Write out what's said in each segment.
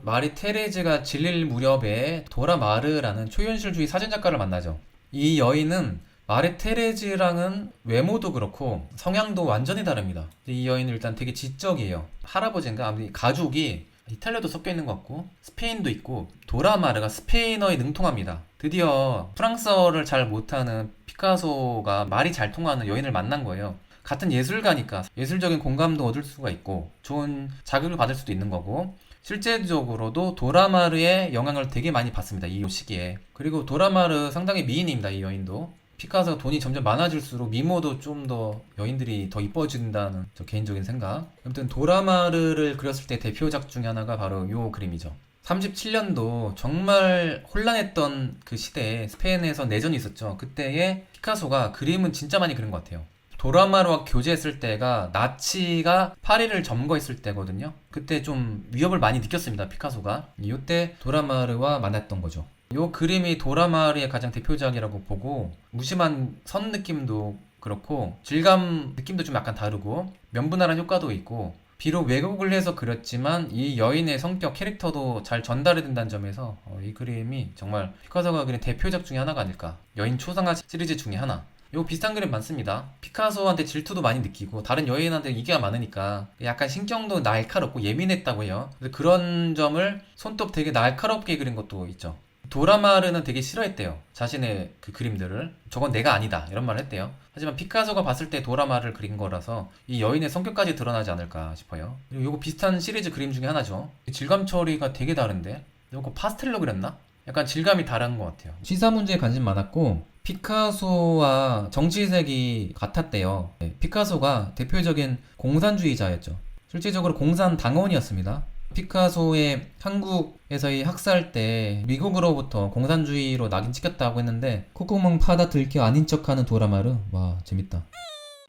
마리 테레즈가 질릴 무렵에 도라 마르라는 초현실주의 사진작가를 만나죠. 이 여인은 마리 테레즈랑은 외모도 그렇고 성향도 완전히 다릅니다. 이 여인은 일단 되게 지적이에요. 할아버지인가? 아무튼 가족이 이탈리아도 섞여 있는 것 같고 스페인도 있고, 도라 마르가 스페인어에 능통합니다. 드디어 프랑스어를 잘 못하는 피카소가 말이 잘 통하는 여인을 만난 거예요. 같은 예술가니까 예술적인 공감도 얻을 수가 있고 좋은 자극을 받을 수도 있는 거고, 실제적으로도 도라마르의 영향을 되게 많이 받습니다, 이 시기에. 그리고 도라마르 상당히 미인입니다, 이 여인도. 피카소가 돈이 점점 많아질수록 미모도 좀 더 여인들이 더 이뻐진다는 저 개인적인 생각. 아무튼 도라마르를 그렸을 때 대표작 중에 하나가 바로 이 그림이죠. 37년도 정말 혼란했던 그 시대에 스페인에서 내전이 있었죠. 그때에 피카소가 그림은 진짜 많이 그린 것 같아요. 도라마르와 교제했을 때가 나치가 파리를 점거했을 때거든요. 그때 좀 위협을 많이 느꼈습니다, 피카소가. 이때 도라마르와 만났던 거죠. 이 그림이 도라마르의 가장 대표작이라고 보고, 무심한 선 느낌도 그렇고 질감 느낌도 좀 약간 다르고 면분할한 효과도 있고, 비록 왜곡을 해서 그렸지만 이 여인의 성격, 캐릭터도 잘 전달이 된다는 점에서 이 그림이 정말 피카소가 그린 대표작 중에 하나가 아닐까. 여인 초상화 시리즈 중에 하나. 요 비슷한 그림 많습니다. 피카소한테 질투도 많이 느끼고 다른 여인한테 인기가 많으니까 약간 신경도 날카롭고 예민했다고 해요. 그런 점을 손톱 되게 날카롭게 그린 것도 있죠. 도라마르는 되게 싫어했대요, 자신의 그 그림들을. 저건 내가 아니다, 이런 말을 했대요. 하지만 피카소가 봤을 때 도라마르를 그린 거라서 이 여인의 성격까지 드러나지 않을까 싶어요. 그리고 요거 비슷한 시리즈 그림 중에 하나죠. 질감 처리가 되게 다른데, 요거 파스텔로 그렸나? 약간 질감이 다른 것 같아요. 시사 문제에 관심 많았고 피카소와 정치색이 같았대요. 피카소가 대표적인 공산주의자였죠. 실질적으로 공산당원이었습니다. 피카소의 한국에서의 학살 때 미국으로부터 공산주의로 낙인 찍혔다고 했는데, 콧구멍 파다 들켜 아닌 척하는 도라마르. 와, 재밌다.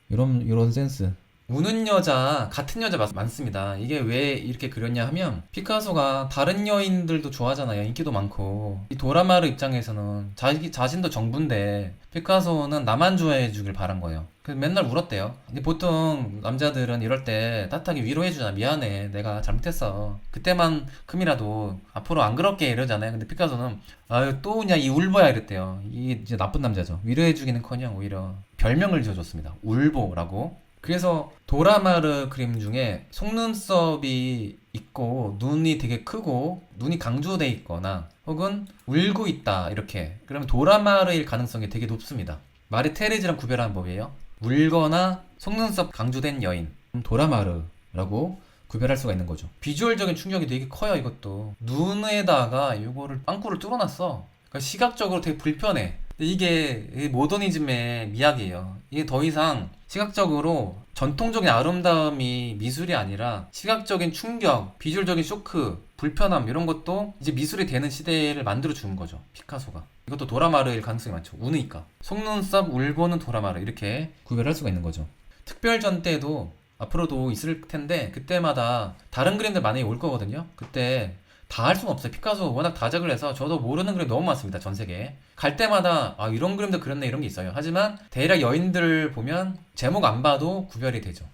이런 센스. 우는 여자, 같은 여자 많습니다. 이게 왜 이렇게 그렸냐 하면, 피카소가 다른 여인들도 좋아하잖아요. 인기도 많고. 이 도라마르 입장에서는 자신도 정부인데 피카소는 나만 좋아해 주길 바란 거예요. 그래서 맨날 울었대요. 근데 보통 남자들은 이럴 때 따뜻하게 위로해주잖아. 미안해, 내가 잘못했어, 그때만큼이라도 앞으로 안 그럴게, 이러잖아요. 근데 피카소는 아유 또 우냐 이 울보야, 이랬대요. 이게 이제 나쁜 남자죠. 위로해주기는커녕 오히려 별명을 지어줬습니다, 울보라고. 그래서 도라마르 그림 중에 속눈썹이 있고 눈이 되게 크고 눈이 강조돼 있거나 혹은 울고 있다, 이렇게 그러면 도라마르일 가능성이 되게 높습니다. 마리 테레즈랑 구별하는 법이에요. 울거나 속눈썹 강조된 여인, 도라마르라고 구별할 수가 있는 거죠. 비주얼적인 충격이 되게 커요. 이것도 눈에다가 이거를 빵꾸를 뚫어놨어. 그러니까 시각적으로 되게 불편해. 이게 모더니즘의 미학이에요. 이게 더 이상 시각적으로 전통적인 아름다움이 미술이 아니라 시각적인 충격, 비주얼적인 쇼크, 불편함, 이런 것도 이제 미술이 되는 시대를 만들어 주는 거죠, 피카소가. 이것도 도라마르일 가능성이 많죠. 우니까 속눈썹, 울보는 도라마르, 이렇게 구별할 수가 있는 거죠. 특별전 때도 앞으로도 있을 텐데 그때마다 다른 그림들 많이 올 거거든요. 그때 다 할 수는 없어요. 피카소 워낙 다작을 해서 저도 모르는 그림 너무 많습니다, 전 세계에. 갈 때마다 아 이런 그림도 그렸네, 이런 게 있어요. 하지만 대략 여인들 보면 제목 안 봐도 구별이 되죠.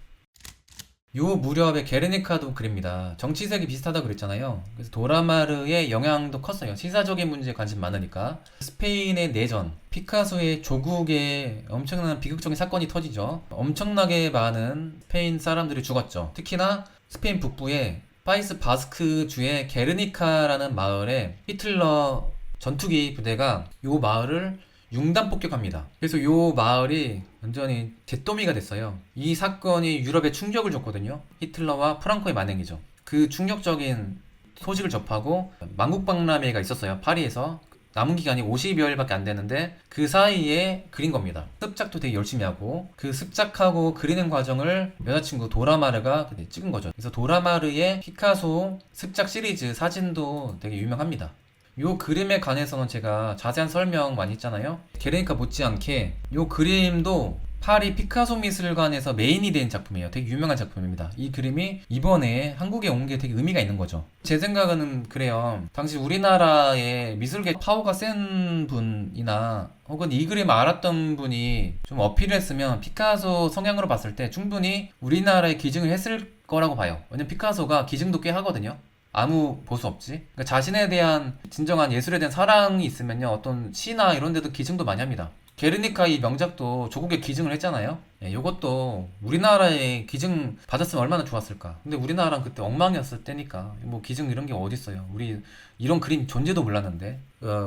요 무렵에 게르니카도 그립니다. 정치색이 비슷하다고 그랬잖아요. 그래서 도라마르의 영향도 컸어요. 시사적인 문제에 관심 많으니까. 스페인의 내전, 피카소의 조국에 엄청난 비극적인 사건이 터지죠. 엄청나게 많은 스페인 사람들이 죽었죠. 특히나 스페인 북부에 파이스 바스크 주의 게르니카라는 마을에 히틀러 전투기 부대가 요 마을을 융단 폭격합니다. 그래서 요 마을이 완전히 잿더미가 됐어요. 이 사건이 유럽에 충격을 줬거든요. 히틀러와 프랑코의 만행이죠. 그 충격적인 소식을 접하고 만국박람회가 있었어요, 파리에서. 남은 기간이 50여일밖에 안 되는데 그 사이에 그린 겁니다. 습작도 되게 열심히 하고, 그 습작하고 그리는 과정을 여자친구 도라마르가 찍은 거죠. 그래서 도라마르의 피카소 습작 시리즈 사진도 되게 유명합니다. 요 그림에 관해서는 제가 자세한 설명 많이 했잖아요. 게르니카 못지않게 요 그림도 파리 피카소 미술관에서 메인이 된 작품이에요. 되게 유명한 작품입니다. 이 그림이 이번에 한국에 온 게 되게 의미가 있는 거죠. 제 생각은 그래요. 당시 우리나라의 미술계 파워가 센 분이나 혹은 이 그림 알았던 분이 좀 어필을 했으면 피카소 성향으로 봤을 때 충분히 우리나라에 기증을 했을 거라고 봐요. 왜냐면 피카소가 기증도 꽤 하거든요. 아무 보수 없지. 그러니까 자신에 대한 진정한 예술에 대한 사랑이 있으면요, 어떤 시나 이런 데도 기증도 많이 합니다. 게르니카 이 명작도 조국에 기증을 했잖아요. 예, 요것도 우리나라에 기증 받았으면 얼마나 좋았을까. 근데 우리나라는 그때 엉망이었을 때니까 뭐 기증 이런 게 어딨어요. 우리 이런 그림 존재도 몰랐는데.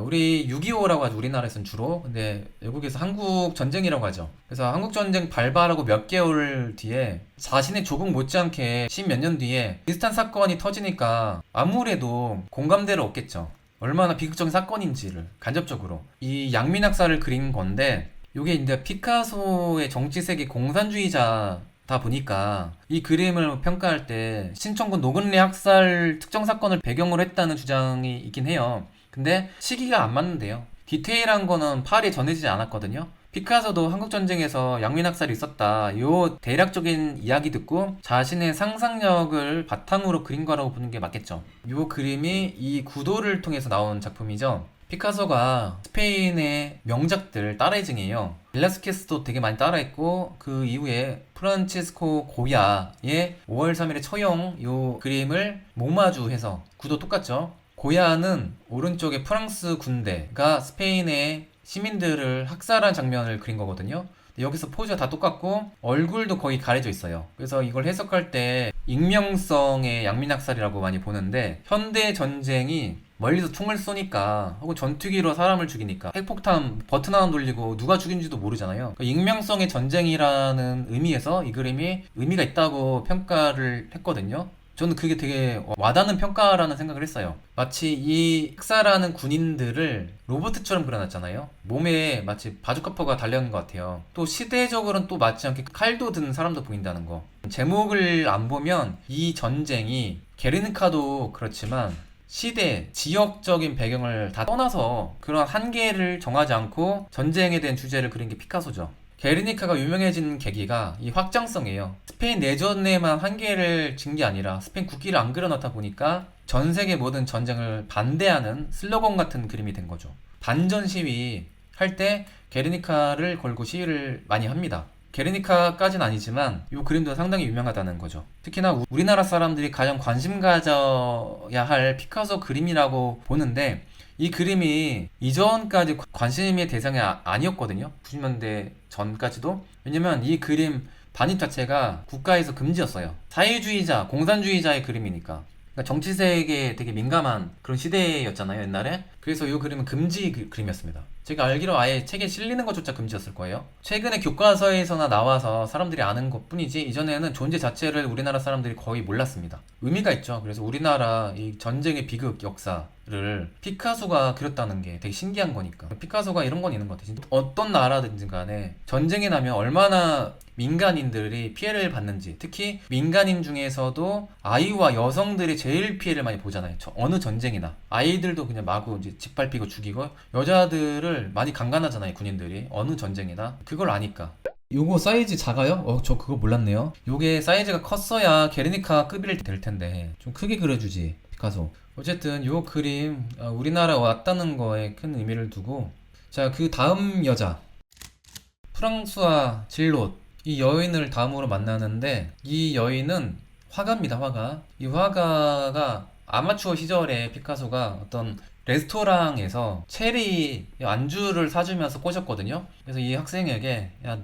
우리 6.25라고 하죠. 우리나라에서는 주로. 근데 외국에서 한국 전쟁이라고 하죠. 그래서 한국 전쟁 발발하고 몇 개월 뒤에 자신의 조국 못지않게 십몇 년 뒤에 비슷한 사건이 터지니까 아무래도 공감대를 얻겠죠. 얼마나 비극적인 사건인지를 간접적으로 이 양민학사를 그린 건데, 이게 이제 피카소의 정치색이 공산주의자다 보니까 이 그림을 평가할 때 신청군 노근래 학살 특정 사건을 배경으로 했다는 주장이 있긴 해요. 근데 시기가 안 맞는데요. 디테일한 거는 파리에 전해지지 않았거든요. 피카소도 한국전쟁에서 양민학살이 있었다, 요 대략적인 이야기 듣고 자신의 상상력을 바탕으로 그린 거라고 보는 게 맞겠죠. 요 그림이 이 구도를 통해서 나온 작품이죠. 피카소가 스페인의 명작들 따라해 중이에요. 벨라스케스도 되게 많이 따라했고, 그 이후에 프란치스코 고야의 5월 3일의 처형 요 그림을 모마주해서, 구도 똑같죠. 고야는 오른쪽에 프랑스 군대가 스페인의 시민들을 학살한 장면을 그린 거거든요. 여기서 포즈가 다 똑같고 얼굴도 거의 가려져 있어요. 그래서 이걸 해석할 때 익명성의 양민학살이라고 많이 보는데, 현대 전쟁이 멀리서 총을 쏘니까 혹은 전투기로 사람을 죽이니까 핵폭탄 버튼 하나 돌리고 누가 죽인지도 모르잖아요. 그러니까 익명성의 전쟁이라는 의미에서 이 그림이 의미가 있다고 평가를 했거든요. 저는 그게 되게 와닿는 평가라는 생각을 했어요. 마치 이 흑사라는 군인들을 로봇처럼 그려놨잖아요. 몸에 마치 바주카포가 달려있는 것 같아요. 또 시대적으로는 또 맞지 않게 칼도 든 사람도 보인다는 거. 제목을 안 보면 이 전쟁이, 게르니카도 그렇지만 시대, 지역적인 배경을 다 떠나서 그런 한계를 정하지 않고 전쟁에 대한 주제를 그린 게 피카소죠. 게르니카가 유명해진 계기가 이 확장성이에요. 스페인 내전에만 한계를 진 게 아니라 스페인 국기를 안 그려놓다 보니까 전 세계 모든 전쟁을 반대하는 슬로건 같은 그림이 된 거죠. 반전 시위 할 때 게르니카를 걸고 시위를 많이 합니다. 게르니카까지는 아니지만 이 그림도 상당히 유명하다는 거죠. 특히나 우리나라 사람들이 가장 관심 가져야 할 피카소 그림이라고 보는데, 이 그림이 이전까지 관심의 대상이 아니었거든요. 90년대 전까지도. 왜냐면 이 그림 반입 자체가 국가에서 금지였어요. 사회주의자, 공산주의자의 그림이니까. 그러니까 정치색에 되게 민감한 그런 시대였잖아요, 옛날에. 그래서 이 그림은 금지 그림이었습니다. 제가 알기로 아예 책에 실리는 것조차 금지였을 거예요. 최근에 교과서에서나 나와서 사람들이 아는 것 뿐이지, 이전에는 존재 자체를 우리나라 사람들이 거의 몰랐습니다. 의미가 있죠. 그래서 우리나라 이 전쟁의 비극 역사를 피카소가 그렸다는 게 되게 신기한 거니까. 피카소가 이런 건 있는 것 같아요. 어떤 나라든지 간에 전쟁이 나면 얼마나 민간인들이 피해를 받는지, 특히 민간인 중에서도 아이와 여성들이 제일 피해를 많이 보잖아요. 어느 전쟁이나 아이들도 그냥 마구 이제 짓밟히고 죽이고, 여자들을 많이 강간하잖아요, 군인들이. 어느 전쟁이나. 그걸 아니까. 요거 사이즈 작아요? 저 그거 몰랐네요. 요게 사이즈가 컸어야 게르니카 급이 될 텐데 좀 크게 그려주지, 피카소. 어쨌든 요 그림 우리나라 왔다는 거에 큰 의미를 두고, 자, 그 다음 여자, 프랑스와 질롯, 이 여인을 다음으로 만나는데, 이 여인은 화가입니다, 화가. 이 화가가 아마추어 시절에 피카소가 어떤 레스토랑에서 체리 안주를 사주면서 꼬셨거든요. 그래서 이 학생에게, 야,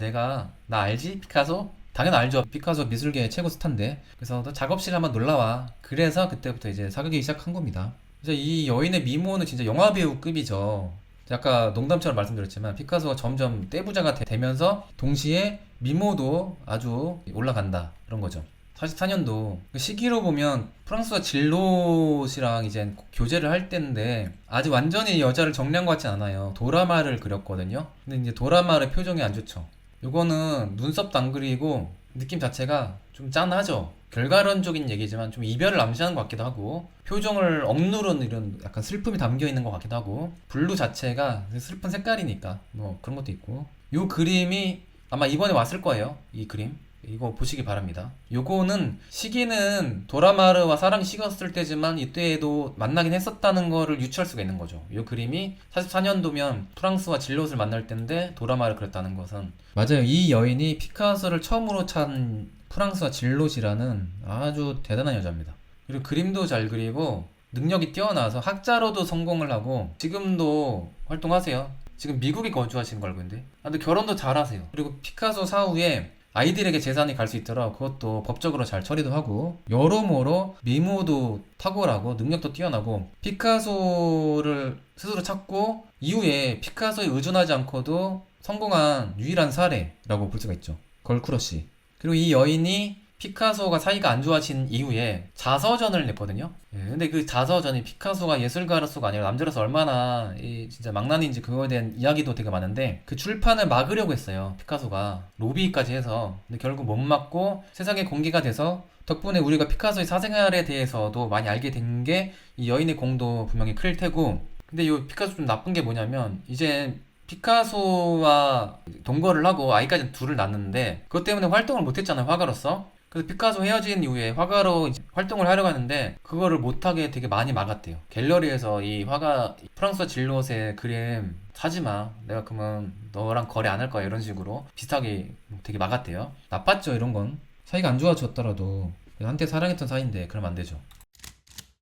나 알지? 피카소? 당연 알죠. 피카소 미술계의 최고 스타인데. 그래서 너 작업실에 한번 놀러와. 그래서 그때부터 이제 사귀기 시작한 겁니다. 그래서 이 여인의 미모는 진짜 영화배우급이죠. 아까 농담처럼 말씀드렸지만 피카소가 점점 떼부자가 되면서 동시에 미모도 아주 올라간다, 그런 거죠. 44년도 시기로 보면 프랑스와 질롯이랑 이제 교제를 할 때인데, 아직 완전히 여자를 정리한 것 같지 않아요. 도라마를 그렸거든요. 근데 이제 도라마의 표정이 안 좋죠. 요거는 눈썹도 안 그리고 느낌 자체가 좀 짠하죠. 결과론적인 얘기지만 좀 이별을 암시하는 것 같기도 하고, 표정을 억누른 이런 약간 슬픔이 담겨 있는 것 같기도 하고, 블루 자체가 슬픈 색깔이니까 뭐 그런 것도 있고. 요 그림이 아마 이번에 왔을 거예요, 이 그림. 이거 보시기 바랍니다. 요거는 시기는 도라마르와 사랑이 식었을 때지만 이때에도 만나긴 했었다는 거를 유추할 수가 있는 거죠. 요 그림이 44년도면 프랑스와 질롯을 만날 때인데 도라마를 그렸다는 것은, 맞아요. 이 여인이 피카소를 처음으로 찬 프랑스와 질롯이라는 아주 대단한 여자입니다. 그리고 그림도 잘 그리고 능력이 뛰어나서 학자로도 성공을 하고 지금도 활동하세요. 지금 미국에 거주하시는 걸 알고 있는데. 근데 결혼도 잘 하세요. 그리고 피카소 사후에 아이들에게 재산이 갈 수 있도록 그것도 법적으로 잘 처리도 하고 여러모로 미모도 탁월하고 능력도 뛰어나고 피카소를 스스로 찾고 이후에 피카소에 의존하지 않고도 성공한 유일한 사례라고 볼 수가 있죠. 걸크러쉬. 그리고 이 여인이 피카소가 사이가 안 좋아진 이후에 자서전을 냈거든요. 예, 근데 그 자서전이 피카소가 예술가로서가 아니라 남자로서 얼마나 진짜 망난인지 그거에 대한 이야기도 되게 많은데 그 출판을 막으려고 했어요. 피카소가 로비까지 해서. 근데 결국 못 막고 세상에 공개가 돼서 덕분에 우리가 피카소의 사생활에 대해서도 많이 알게 된 게 이 여인의 공도 분명히 클 테고. 근데 이 피카소 좀 나쁜 게 뭐냐면 이제 피카소와 동거를 하고 아이까지 둘을 낳았는데 그것 때문에 활동을 못했잖아요, 화가로서. 그래서 피카소 헤어진 이후에 화가로 이제 활동을 하려고 하는데 그거를 못하게 되게 많이 막았대요. 갤러리에서 이 화가 프랑스와 질롯의 그림 사지마, 내가 그러면 너랑 거래 안 할 거야, 이런 식으로 비슷하게 되게 막았대요. 나빴죠, 이런 건. 사이가 안 좋아졌더라도 한때 사랑했던 사이인데 그러면 안 되죠.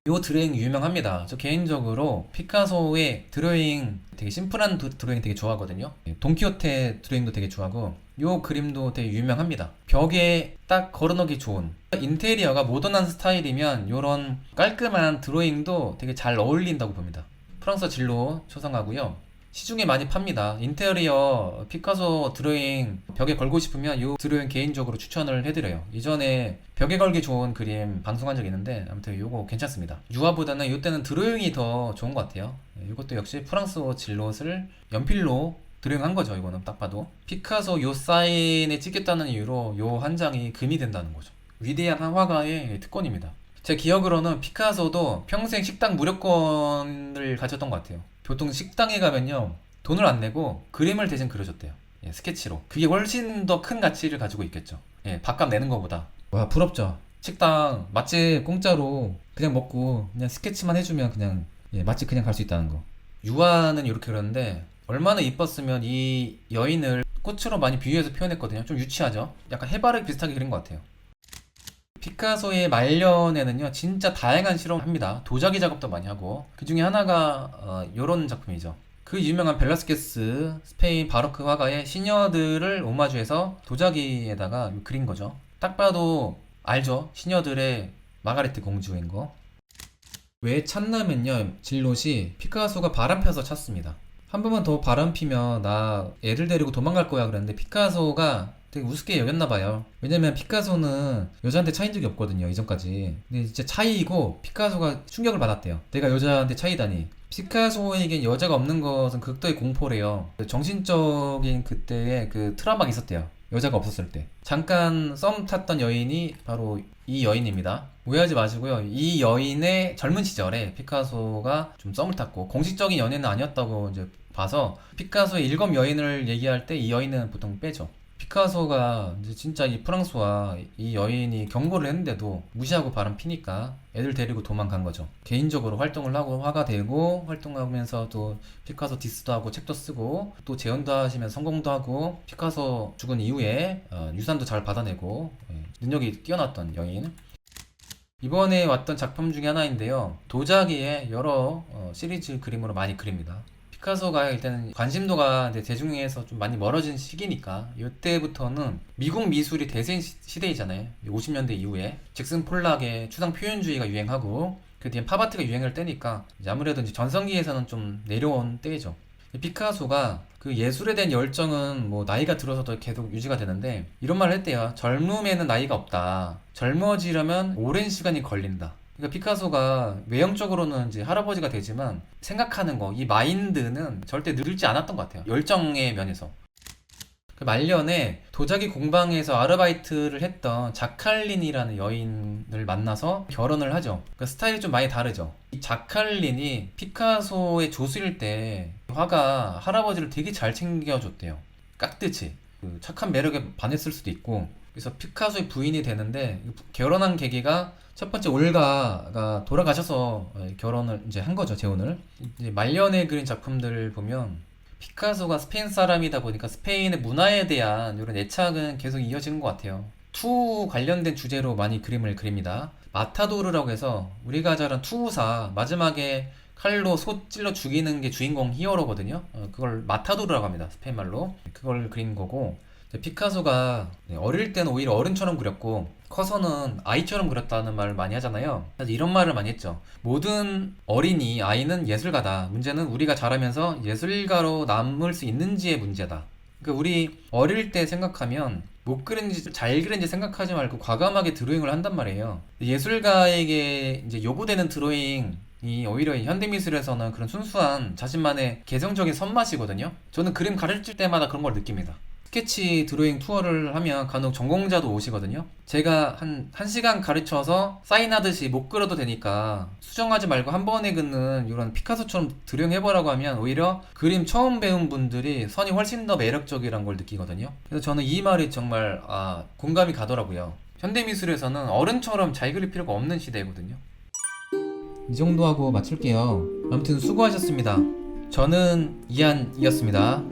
요 드로잉 유명합니다. 저 개인적으로 피카소의 드로잉 되게 심플한 드로잉 되게 좋아하거든요. 돈키호테 드로잉도 되게 좋아하고 요 그림도 되게 유명합니다. 벽에 딱 걸어놓기 좋은 인테리어가 모던한 스타일이면 요런 깔끔한 드로잉도 되게 잘 어울린다고 봅니다. 프랑스 진로 초상화고요. 시중에 많이 팝니다. 인테리어 피카소 드로잉 벽에 걸고 싶으면 이 드로잉 개인적으로 추천을 해드려요. 이전에 벽에 걸기 좋은 그림 방송한 적이 있는데 아무튼 이거 괜찮습니다. 유화보다는 이때는 드로잉이 더 좋은 것 같아요. 이것도 역시 프랑스 진롯을 연필로 드로잉한 거죠. 이거는 딱 봐도 피카소 요 사인에 찍겠다는 이유로 요 한 장이 금이 된다는 거죠. 위대한 한 화가의 특권입니다. 제 기억으로는 피카소도 평생 식당 무료권을 가졌던 것 같아요. 보통 식당에 가면요 돈을 안 내고 그림을 대신 그려줬대요. 예, 스케치로. 그게 훨씬 더 큰 가치를 가지고 있겠죠. 예, 밥값 내는 것보다. 와, 부럽죠. 식당 맛집 공짜로 그냥 먹고 그냥 스케치만 해주면 그냥 맛집 그냥 갈 수 있다는 거. 유아는 이렇게 그렸는데 얼마나 이뻤으면 이 여인을 꽃으로 많이 비유해서 표현했거든요. 좀 유치하죠. 약간 해바라기 비슷하게 그린 것 같아요. 피카소의 말년에는요 진짜 다양한 실험을 합니다. 도자기 작업도 많이 하고 그 중에 하나가 요런 작품이죠. 그 유명한 벨라스케스 스페인 바로크 화가의 시녀들을 오마주해서 도자기에다가 그린 거죠. 딱 봐도 알죠? 시녀들의 마가레트 공주인 거. 왜 찾냐면요 진롯이 피카소가 바람 펴서 찾습니다. 한 번만 더 바람 피면 나 애들 데리고 도망갈 거야 그랬는데 피카소가 되게 우습게 여겼나 봐요. 왜냐면 피카소는 여자한테 차인 적이 없거든요, 이전까지. 근데 진짜 차이고 피카소가 충격을 받았대요. 내가 여자한테 차이다니. 피카소에겐 여자가 없는 것은 극도의 공포래요. 정신적인 그때의 그 트라우마가 있었대요. 여자가 없었을 때. 잠깐 썸 탔던 여인이 바로 이 여인입니다. 오해하지 마시고요. 이 여인의 젊은 시절에 피카소가 좀 썸을 탔고 공식적인 연애는 아니었다고 이제 봐서 피카소의 일곱 여인을 얘기할 때 이 여인은 보통 빼죠. 피카소가 이제 진짜 이 프랑스와 이 여인이 경고를 했는데도 무시하고 바람 피니까 애들 데리고 도망간 거죠. 개인적으로 활동을 하고 화가 되고 활동하면서 또 피카소 디스도 하고 책도 쓰고 또 재혼도 하시면서 성공도 하고 피카소 죽은 이후에 유산도 잘 받아내고 능력이 뛰어났던 여인. 이번에 왔던 작품 중에 하나인데요. 도자기에 여러 시리즈 그림으로 많이 그립니다. 피카소가 일단은 관심도가 이제 대중에서 좀 많이 멀어진 시기니까 이때부터는 미국 미술이 대세 시대이잖아요. 50년대 이후에 잭슨 폴락의 추상 표현주의가 유행하고 그 뒤에 팝아트가 유행할 때니까 이제 아무래도 이제 전성기에서는 좀 내려온 때죠. 피카소가 그 예술에 대한 열정은 뭐 나이가 들어서도 계속 유지가 되는데 이런 말을 했대요. 젊음에는 나이가 없다. 젊어지려면 오랜 시간이 걸린다. 그러니까 피카소가 외형적으로는 이제 할아버지가 되지만 생각하는 거, 이 마인드는 절대 늙지 않았던 것 같아요. 열정의 면에서. 그 말년에 도자기 공방에서 아르바이트를 했던 자칼린이라는 여인을 만나서 결혼을 하죠. 그 스타일이 좀 많이 다르죠. 이 자칼린이 피카소의 조수일 때 화가 할아버지를 되게 잘 챙겨줬대요. 깍듯이. 그 착한 매력에 반했을 수도 있고. 그래서 피카소의 부인이 되는데 결혼한 계기가 첫 번째 올가가 돌아가셔서 결혼을 이제 한 거죠, 재혼을. 이제 말년에 그린 작품들을 보면 피카소가 스페인 사람이다 보니까 스페인의 문화에 대한 이런 애착은 계속 이어지는 것 같아요. 투 관련된 주제로 많이 그림을 그립니다. 마타도르라고 해서 우리가 잘 아는 투우사 마지막에 칼로 소 찔러 죽이는 게 주인공 히어로거든요. 그걸 마타도르라고 합니다. 스페인말로. 그걸 그린 거고 이제 피카소가 어릴 때는 오히려 어른처럼 그렸고 커서는 아이처럼 그렸다는 말을 많이 하잖아요. 그래서 이런 말을 많이 했죠. 모든 어린이 아이는 예술가다. 문제는 우리가 자라면서 예술가로 남을 수 있는지의 문제다. 그러니까 우리 어릴 때 생각하면 못 그린지 잘 그린지 생각하지 말고 과감하게 드로잉을 한단 말이에요. 예술가에게 이제 요구되는 드로잉이 오히려 이 현대미술에서는 그런 순수한 자신만의 개성적인 손맛이거든요. 저는 그림 가르칠 때마다 그런 걸 느낍니다. 스케치 드로잉 투어를 하면 간혹 전공자도 오시거든요. 제가 한 1시간 가르쳐서 사인하듯이 못 그려도 되니까 수정하지 말고 한 번에 긋는 이런 피카소처럼 드로잉 해보라고 하면 오히려 그림 처음 배운 분들이 선이 훨씬 더 매력적이란 걸 느끼거든요. 그래서 저는 이 말이 정말 공감이 가더라고요. 현대미술에서는 어른처럼 잘 그릴 필요가 없는 시대거든요. 이 정도 하고 마칠게요. 아무튼 수고하셨습니다. 저는 이한이었습니다.